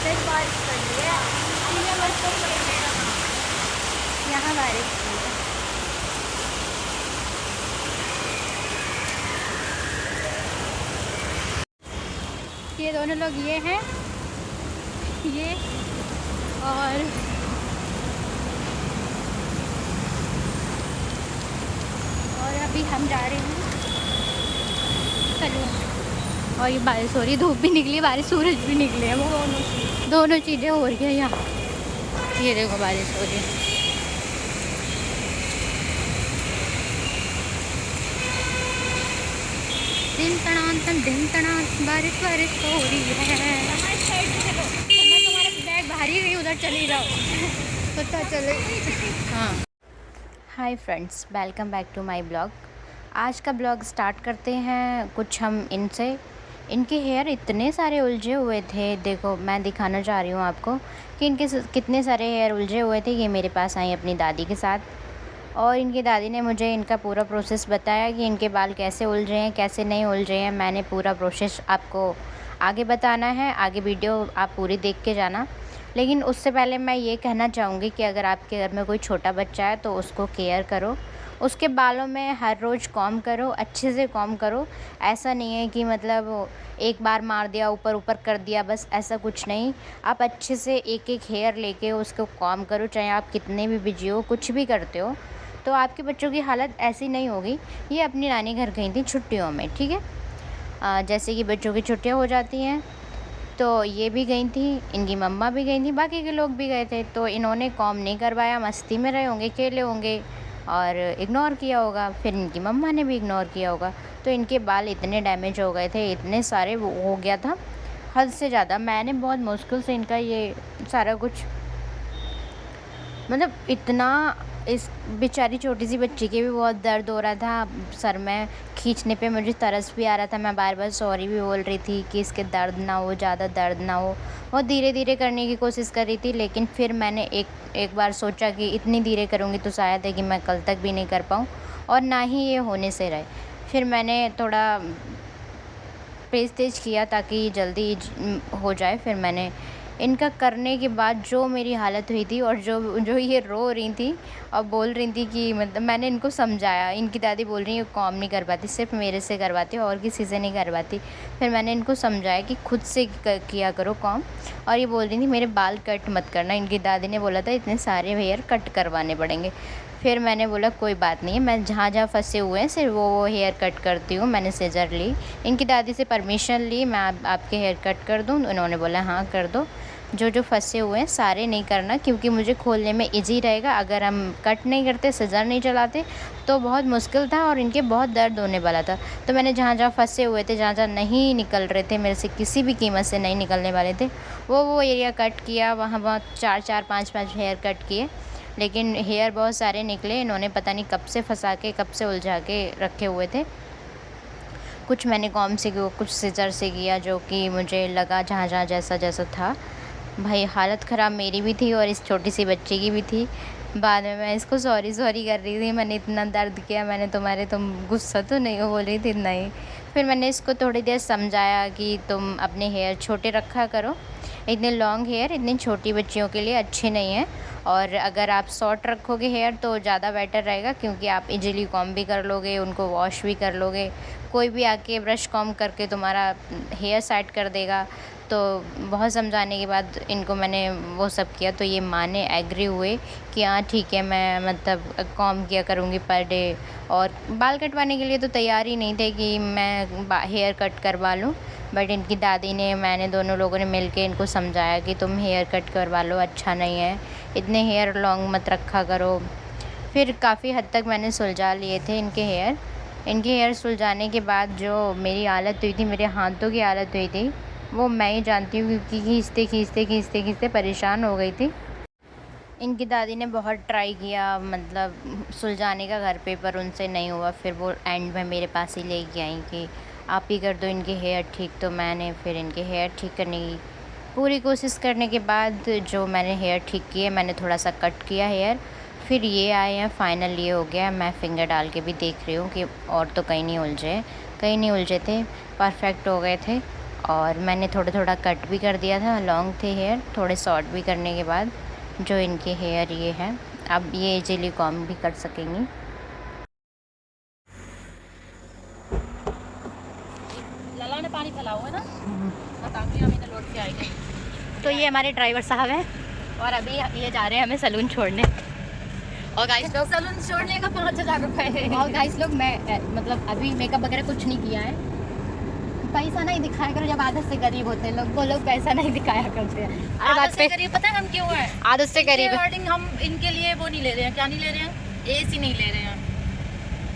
तेज बारिश पड़ रही है। यहाँ बारिश पड़ी है। ये दोनों लोग ये हैं, ये और अभी हम जा रहे हैं सलून। और ये बारिश हो रही है, धूप भी निकली, बारिश सूरज भी निकले हैं, वो दोनों चीज़ें हो रही है यहाँ। ये देखो बारिश हो रही है। दिन तनान बारिश बारिश तो हो रही है। मैं तुम्हारा बैग भारी गई, उधर चली जाओ। पता चले। हाँ, hi friends, welcome back to my blog. आज का ब्लॉग स्टार्ट करते हैं कुछ हम इनसे। इनके हेयर इतने सारे उलझे हुए थे, देखो मैं दिखाना चाह रही हूँ आपको कि इनके कितने सारे हेयर उलझे हुए थे। ये मेरे पास आई अपनी दादी के साथ और इनकी दादी ने मुझे इनका पूरा प्रोसेस बताया कि इनके बाल कैसे उलझे हैं, कैसे नहीं उलझे हैं। मैंने पूरा प्रोसेस आपको आगे बताना है, आगे वीडियो आप पूरी देख के जाना। लेकिन उससे पहले मैं ये कहना चाहूँगी कि अगर आपके घर में कोई छोटा बच्चा है तो उसको केयर करो, उसके बालों में हर रोज़ कॉम्ब करो, अच्छे से कॉम्ब करो। ऐसा नहीं है कि मतलब एक बार मार दिया, ऊपर ऊपर कर दिया, बस ऐसा कुछ नहीं। आप अच्छे से एक एक हेयर लेके उसको कॉम्ब करो, चाहे आप कितने भी बिजी हो, कुछ भी करते हो, तो आपके बच्चों की हालत ऐसी नहीं होगी। ये अपनी नानी घर गई थी छुट्टियों में, ठीक है। जैसे कि बच्चों की छुट्टियां हो जाती हैं तो ये भी गई थी, इनकी मम्मा भी गई थी, बाकी के लोग भी गए थे। तो इन्होंने कॉम नहीं करवाया, मस्ती में रहे होंगे, खेले होंगे और इग्नोर किया होगा। फिर इनकी मम्मा ने भी इग्नोर किया होगा, तो इनके बाल इतने डैमेज हो गए थे, इतने सारे हो गया था हद से ज़्यादा। मैंने बहुत मुश्किल से इनका ये सारा कुछ, मतलब इतना, इस बेचारी छोटी सी बच्ची के भी बहुत दर्द हो रहा था सर में, खींचने पे मुझे तरस भी आ रहा था। मैं बार बार सॉरी भी बोल रही थी कि इसके दर्द ना हो, ज़्यादा दर्द ना हो। बहुत धीरे धीरे करने की कोशिश कर रही थी, लेकिन फिर मैंने एक बार सोचा कि इतनी धीरे करूँगी तो शायद है कि मैं कल तक भी नहीं कर पाऊँ और ना ही ये होने से रहे। फिर मैंने थोड़ा तेज़ किया ताकि जल्दी हो जाए। फिर मैंने इनका करने के बाद जो मेरी हालत हुई थी और जो जो ये रो रही थी और बोल रही थी कि मतलब मैंने इनको समझाया। इनकी दादी बोल रही है कॉम नहीं करवाती, सिर्फ मेरे से करवाती और किसी से नहीं करवाती। फिर मैंने इनको समझाया कि खुद से किया करो कॉम, और ये बोल रही थी मेरे बाल कट मत करना। इनकी दादी ने बोला था इतने सारे हेयर कट करवाने पड़ेंगे। फिर मैंने बोला कोई बात नहीं है, मैं जहाँ जहाँ फंसे हुए हैं सिर्फ वो हेयर कट करती हूँ। मैंने सीजर ली, इनकी दादी से परमिशन ली, मैं आपके हेयर कट कर दूँ। उन्होंने बोला हाँ कर दो, जो जो फंसे हुए हैं सारे नहीं करना, क्योंकि मुझे खोलने में इजी रहेगा। अगर हम कट नहीं करते, सीजर नहीं चलाते तो बहुत मुश्किल था और इनके बहुत दर्द होने वाला था। तो मैंने जहाँ जहाँ फंसे हुए थे, जहाँ जहाँ नहीं निकल रहे थे, मेरे से किसी भी कीमत से नहीं निकलने वाले थे, वो एरिया कट किया। वहाँ वहाँ 4 पाँच हेयर कट किए, लेकिन हेयर बहुत सारे निकले। इन्होंने पता नहीं कब से फंसा के, कब से उलझा के रखे हुए थे। कुछ मैंने कॉम से किया, कुछ सीजर से किया, जो कि मुझे लगा जहाँ जहाँ जैसा जैसा था। भाई हालत ख़राब मेरी भी थी और इस छोटी सी बच्ची की भी थी। बाद में मैं इसको सॉरी कर रही थी, मैंने इतना दर्द किया, मैंने तुम गुस्सा तो नहीं हो, बोल रही थी नहीं। फिर मैंने इसको थोड़ी देर समझाया कि तुम अपने हेयर छोटे रखा करो, इतने लॉन्ग हेयर इतनी छोटी बच्चियों के लिए अच्छे नहीं हैं। और अगर आप शॉर्ट रखोगे हेयर तो ज़्यादा बेटर रहेगा, क्योंकि आप इजीली कॉम भी कर लोगे, उनको वॉश भी कर लोगे, कोई भी आके ब्रश कॉम करके तुम्हारा हेयर सेट कर देगा। तो बहुत समझाने के बाद इनको मैंने वो सब किया, तो ये माने, एग्री हुए कि हाँ ठीक है, मैं मतलब कॉम किया करूँगी पर डे। और बाल कटवाने के लिए तो तैयार ही नहीं थे कि मैं हेयर कट करवा लूँ, बट इनकी दादी ने, मैंने, दोनों लोगों ने मिल के इनको समझाया कि तुम हेयर कट करवा लो, अच्छा नहीं है, इतने हेयर लॉन्ग मत रखा करो। फिर काफ़ी हद तक मैंने सुलझा लिए थे इनके हेयर। इनके हेयर सुलझाने के बाद जो मेरी हालत हुई थी, मेरे हाथों की हालत हुई थी, वो मैं ही जानती हूँ, क्योंकि खींचते परेशान हो गई थी। इनकी दादी ने बहुत ट्राई किया मतलब सुलझाने का घर पे, पर उनसे नहीं हुआ। फिर वो एंड में मेरे पास ही लेके आई कि आप ही कर दो इनके हेयर ठीक। तो मैंने फिर इनके हेयर ठीक करने की पूरी कोशिश करने के बाद जो मैंने हेयर ठीक किए, मैंने थोड़ा सा कट किया हेयर। फिर ये आए हैं, फाइनल ये हो गया। मैं फिंगर डाल के भी देख रही हूँ कि और तो कहीं नहीं उलझे थे, परफेक्ट हो गए थे। और मैंने थोड़ा थोड़ा कट भी कर दिया था, लॉन्ग थे हेयर, थोड़े शॉर्ट भी करने के बाद जो इनके हेयर ये हैं, अब ये इजीली कॉम्ब भी कर सकेंगी। लला ने पानी फैला हुआ है ना, ताकि हम इधर लौट के आएंगे। तो ये हमारे ड्राइवर साहब हैं और अभी ये जा रहे हैं हमें सैलून छोड़ने। और गाइस लोग सैलून छोड़ने का 5,000 रुपये। और गाइस लोग मैं मतलब अभी मेकअप वगैरह कुछ नहीं किया है। पैसा नहीं दिखाया करो, जब आदत से गरीब होते हैं लोग, वो लोग पैसा नहीं दिखाया करते हैं। अरे बात से करीब पता है हम क्यों हैं? आदत से गरीब हम इनके लिए वो नहीं ले रहे हैं, क्या नहीं ले रहे हैं, एसी नहीं ले रहे हैं,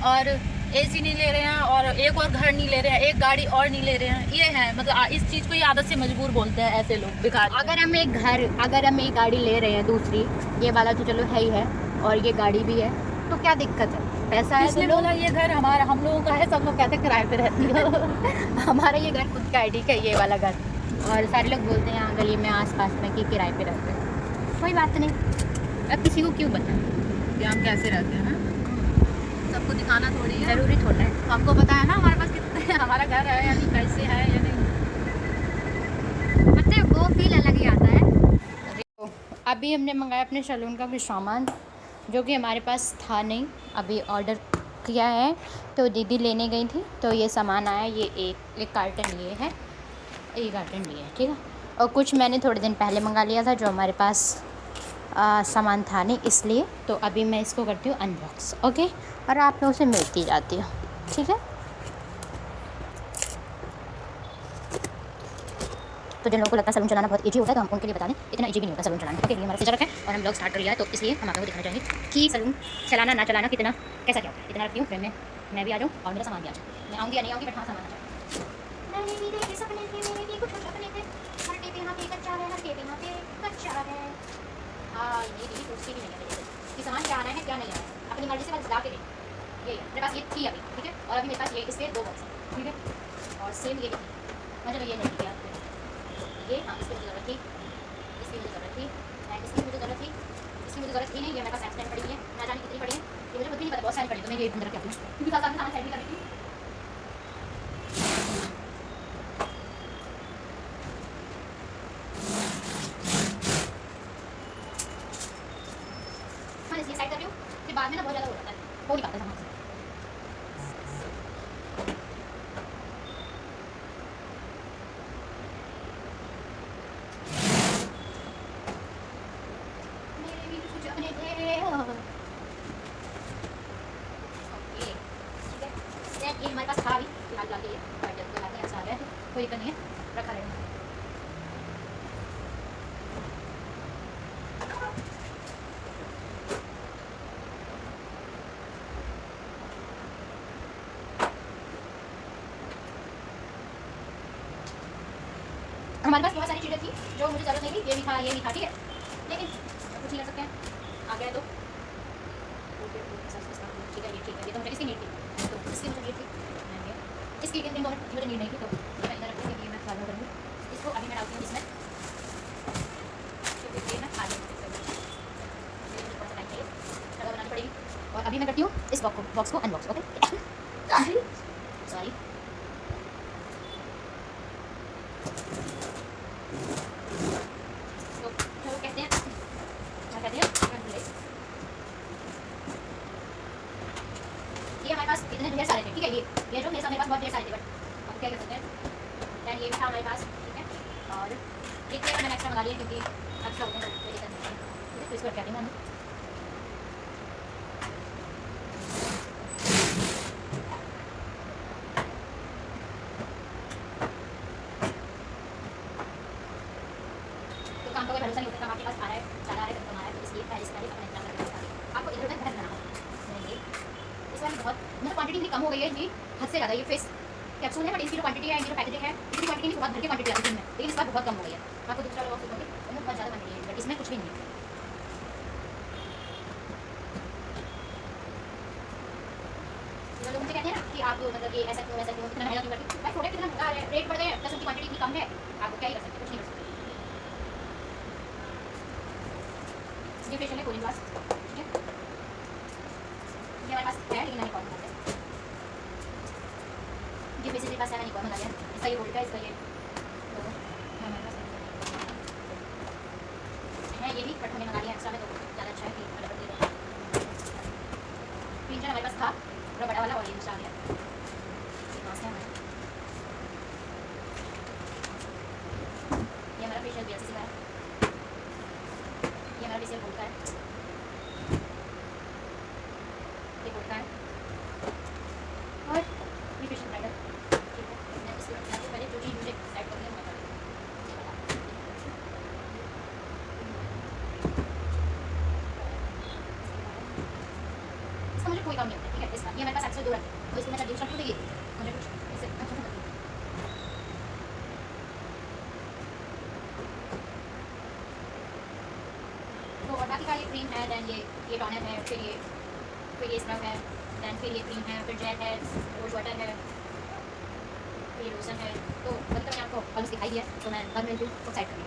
और एसी नहीं ले रहे हैं, और एक और घर नहीं ले रहे हैं, एक गाड़ी और नहीं ले रहे हैं। ये है मतलब इस चीज़ को ये आदत से मजबूर बोलते हैं ऐसे लोग भिखारी। अगर हम एक गाड़ी ले रहे हैं दूसरी, ये वाला तो चलो है ही है और ये गाड़ी भी है, तो क्या दिक्कत है? पैसा है इसलिए बोला ये घर हमारा, हम लोगों का है, सब लोग कहते हैं किराए पे रहती है। हमारा ये घर खुद का है, ठीक है, ये वाला घर। और सारे लोग बोलते हैं यहाँ गली में आस-पास में कि किराए पे रहते हैं। कोई बात नहीं, अब किसी को क्यों बताएं कि हम कैसे रहते हैं ना, सबको दिखाना थोड़ी है, ज़रूरी थोड़ा है। हमको पता है ना हमारे पास कितने हमारा घर है या नहीं, कैसे है या नहीं, मतलब वो फील अलग ही आता है। अभी हमने मंगाया अपने सैलून का कुछ सामान जो कि हमारे पास था नहीं, अभी ऑर्डर किया है, तो दीदी लेने गई थी तो ये सामान आया। ये एक कार्टन लिए है, एक कार्टन लिए है, ठीक है। और कुछ मैंने थोड़े दिन पहले मंगा लिया था जो हमारे पास सामान था नहीं, इसलिए। तो अभी मैं इसको करती हूँ अनबॉक्स, ओके, और आप लोगों से मिलती जाती हूँ, ठीक है। तो जिन लोगों को लगता है सैलून चलाना बहुत इजी होता है तो हम उनके लिए बता दें, इतना इजी भी नहीं होता सैलून चलाना, ओके। ये हमारा फीचर है और हम लोग स्टार्ट कर लिया है, तो इसलिए हम आपको दिखाना चाहेंगे कि सैलून चलाना ना चलाना कितना कैसा क्या होता है। इतना रखती हूँ फ्रेम में, मैं भी आ जाऊँ और मेरा सामान भी आ जाए। मैं आऊँगी या नहीं आऊँगी, बट हाँ सामान आ जाए। मैंने भी देखे सपने थे, मेरे भी कुछ सपने थे, हर टेप यहाँ पे कच्चा है, हर टेप यहाँ पे कच्चा है। हाँ, ये भी कुर्सी भी नहीं है मेरे से कि सामान क्या आना है क्या नहीं आना है, अपनी मर्जी से बस ला के दे। ये मेरे पास ये थी अभी, ठीक है, और अभी मेरे पास ये इसके 2 बॉक्स हैं, ठीक है। और सेम ये भी थी, मतलब ये नहीं किया ये, हाँ इसकी मुझे ज़रूरत थी, इसकी मुझे ज़रूरत थी, एंड इसकी मुझे ज़रूरत थी, इसकी मुझे ज़रूरत थी नहीं, ये मेरे पास एक्सटेंड पड़ी है, ना जाने कितनी पड़ी है, ये मुझे खुद भी नहीं पता, बहुत सारी पड़ी, तो मैं ये अंदर रख के आती हूँ क्योंकि साथ साथ में सामान साइड भी कर रही थी। हाँ इसलिए साइड कर रही हूँ कि बाद में ना बहुत ज़्यादा हो जाता है, हो नहीं पाता सामान से। ये हमारे पास था अभी फिलहाल ला के, बट जब कोई बात नहीं, ऐसा आ गया तो कोई दिक्कत नहीं है, रखा रहेगा। हमारे पास बहुत सारी चीज़ें थी जो मुझे ज़रूरत नहीं थी, ये भी था, ये भी था, ठीक है, लेकिन कुछ नहीं कर सकते हैं, आ गया तो ठीक है, ये तो मुझे इसकी नीड थी, तो इसकी मुझे नीड थी, इसकी एक दिन मुझे नीड नहीं थी, तो मैं इधर रखती हूँ, ये मैं फॉलो करूँगी इसको। अभी मैं डालती हूँ इसमें, तो ये मैं खा लूँगी, थोड़ा सा टाइम चाहिए, जगह बनानी पड़ेगी। और अभी मैं करती हूँ इस बॉक्स को अनबॉक्स, ओके। सॉरी, कहते हैं क्या कहते हैं, ये हमारे पास इतने ढेर सारे थे, ठीक है, ये जो मेरे पास बहुत ढेर सारे थे, बट अब क्या कर सकते हैं। दैन ये भी था हमारे पास, ठीक है, और एक प्लेट मैंने एक्स्ट्रा मंगा लिया क्योंकि एक्स्ट्रा होते हैं, कोई दिक्कत नहीं है, ठीक है। तो इसको रख के हम तो काम का कोई भरोसा नहीं होता, काम आपके पास आ रहा है, चला आ रहा है, कम आ रहा है, तो इसलिए पहले से पहले अपना इंतजाम करके रखा। आपको इधर उधर घर बनाना होगा, इस बार बहुत मतलब क्वांटिटी इतनी कम हो गई है कि हद से ज़्यादा। ये फेस कैप्सूल है बट इसकी जो क्वांटिटी है, इनकी जो पैकेजिंग है, इसकी क्वांटिटी नहीं, बहुत भर के क्वांटिटी आती है इसमें, लेकिन इस बार बहुत कम हो गई है। आपको दूसरा वाला बॉक्स दिखाऊंगी, उसमें बहुत ज़्यादा क्वांटिटी है, बट इसमें कुछ भी नहीं है। जो लोग मुझे कहते हैं ना कि आप मतलब ये ऐसा क्यों इतना महंगा क्यों करते हो, भाई प्रोडक्ट इतना महंगा है, रेट बढ़ गए, प्लस उनकी क्वांटिटी इतनी कम है, आप क्या ही कर सकते हैं, कुछ नहीं कर सकते। ये फेशियल है कोरियन ग्लास, ठीक है, ये हमारे पास है लेकिन मैंने कॉल मंगा दिया, ये फेशियल मेरे पास है, मैंने कॉल मंगा दिया। इसका ये गोल्ड का, इसका ये फेशियल होता है, ये होता है और ये फेशियल ब्राइडल। ठीक है, मैं इसको रखना है पहले, जो चीज़ मुझे सेट करनी है मैं कर दूँ। इसका मुझे कोई काम नहीं होता है, ठीक है। इसका ये मेरे पास एक्चुअली 2 रखे हैं, तो इसको मैं जब यूज़ करती हूँ तो ये मुझे कुछ इससे अच्छा नहीं लगता। तो और बाकी का ये क्रीम है, देन ये टोनर है, फिर ये स्क्रब है, देन फिर ये क्रीम है, फिर जेल है, रोज वाटर है, फिर ये लोशन है। तो अभी तक मैंने आपको ऑलमोस्ट दिखाई दिया है, तो मैं बाद में मिलती हूँ, तो साइड करिए।